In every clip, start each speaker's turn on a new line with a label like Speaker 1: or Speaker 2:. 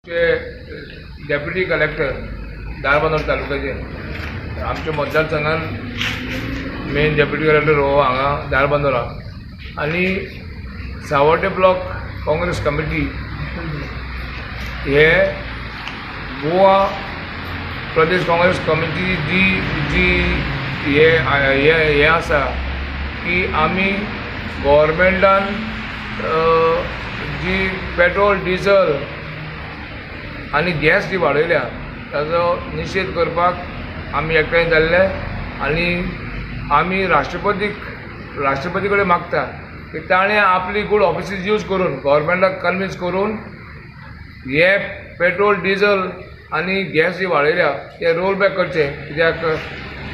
Speaker 1: Deputy collector दारबांदोर तालुक्याचे आमच्या मतदारसंघात मेन डेप्युटी कलेक्टर हो हांगा दारबांदोरा आनी सावड्डे ब्लॉक काँग्रेस कमिटी हे गोवा प्रदेश काँग्रेस कमिटी जी जी हे आसा की आमी गव्हर्मेंटान जी पेट्रोल डिझल आनी गॅस जी वाडयल्या ताजो निशेध करपाक आमी एकठांय जाल्ले आनी आमी राष्ट्रपती कडेन मागता की ताणें आपली गूड ऑफिसीस यूज करून गव्हर्मेंटाक कन्विन्स करून हे पेट्रोल डिझल आनी गॅस जी वाडयल्या ते रोल बॅक करचे, कित्याक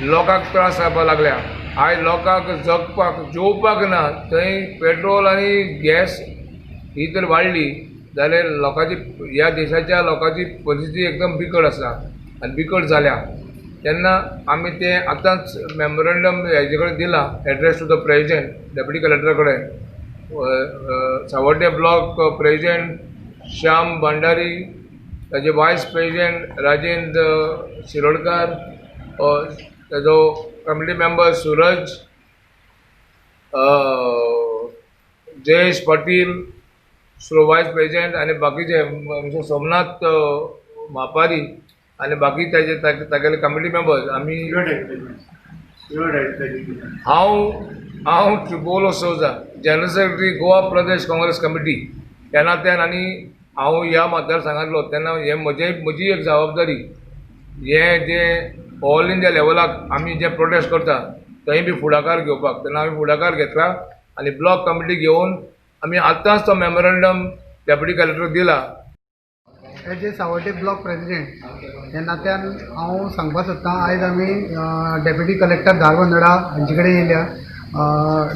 Speaker 1: लोकांक त्रास जावपाक लागल्या. आयज लोकांक जगपाक जेवपाक ना, थंय पेट्रोल आनी गॅस ही तर वाडली जाल्यार लोकांची ह्या देशाच्या लोकांची परिस्थिती एकदम बिकट आसा आनी बिकट जाल्या. तेन्ना आमी ते आतांच मेमोरंडम हेजे कडेन दिला, address to the president deputy कलेक्टरा कडेन. सावड्डे ब्लॉक प्रेजिडेंट श्याम भंडारी, ताजे वायस प्रेजिडेंट राजेंद्र शिरोडकार, ताजो committee member Suraj, Jayesh Patil vice president आनी बाकीचे मिस्टर सोमनाथ मापारी आनी बाकी तागेले कमिटी मेंबर्स. आमी हांव ट्रिबोलो सोजा, जनरल सेक्रेटरी गोवा प्रदेश काँग्रेस कमिटी तेन्नाच्यान, आनी हांव ह्या मतदारसंघांतलो तेन्ना हे म्हजी एक जबाबदारी. हे जे ऑल इंडिया लेवलाक आमी जे प्रोटेस्ट करता थंय बी फुडाकार घेवपाक, तेन्ना आमी फुडाकार घेतला आनी ब्लॉक कमिटी घेवन आमी आतांच तो मेमोरंडम डेप्युटी कलेक्टर दिला.
Speaker 2: As a Sawarde block president ह्या नात्यान हांव सांगपाक सोदतां, आयज आमी डेप्युटी कलेक्टर दारबांदोरा हांचे कडेन येयल्या.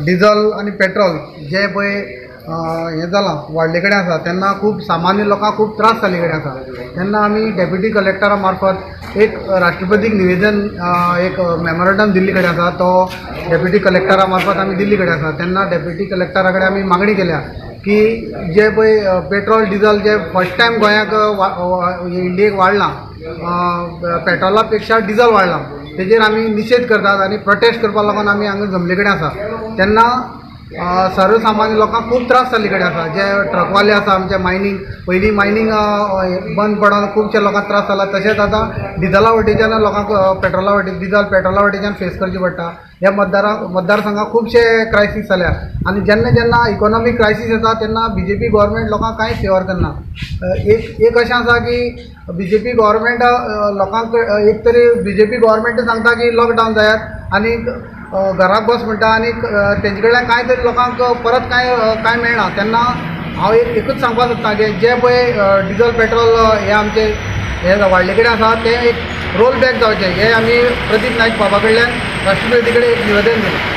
Speaker 2: डिझल आनी पेट्रोल जे पळय हें जालां वाडले कडेन आसा तेन्ना खूब सामान्य लोकांक खूब त्रास जाल्ले कडेन आसा. तेन्ना आमी डेप्युटी कलेक्टरा मार्फत एक राष्ट्रपतीक निवेदन एक मेमोरंडम दिल्ली कडेन आसा, तो डेप्युटी कलेक्टरा मार्फत आमी दिल्ली कडेन आसा. तेन्ना डेप्युटी कलेक्टरा कडेन आमी मागणी केल्या की जे पळय पेट्रोल डिझल जे फर्स्ट टायम गोंयाक इंडियेक वाडलां, पेट्रोला पेक्षा डिझल वाडलां, तेजेर आमी निशेध करतात आनी प्रोटेस्ट करपाक लागून आमी हांगा जमले कडेन आसा. तेन्ना सर्वसामान्य लोकांक खूब त्रास जाल्ले कडेन आसा. जे ट्रकवाले आसा आमचे मायनींग, पयलीं मायनींग बंद पडोन खुबशे लोकांक त्रास जाला, तशेंच आतां डिझला वटेच्यान लोकांक पेट्रोला वटेच्यान फेस करचें पडटा. ह्या मतदारसंघाक खुबशे क्रायसीस जाल्या आनी जेन्ना जेन्ना इकॉनॉमीक क्रायसीस येता तेन्ना BJP गव्हर्मेंट लोकांक कांयच फेवर करना. एक अशें आसा की BJP गव्हर्मेंट लोकांक एक तरी BJP गव्हर्मेंट सांगता की लॉकडावन जायात आनी घराक बस म्हणटा आनी तेंचे कडल्यान कांय तरी लोकांक परत कांय मेळना. तेन्ना हांव एकूच सांगपाक सोदतां की जे पळय डिझल पेट्रोल हे आमचे हे वाडले कडेन आसा ते एक रोल बॅक जावचे, हे आमी प्रदीप नायक बाबा कडल्यान राष्ट्रपती कडेन एक निवेदन दिलें.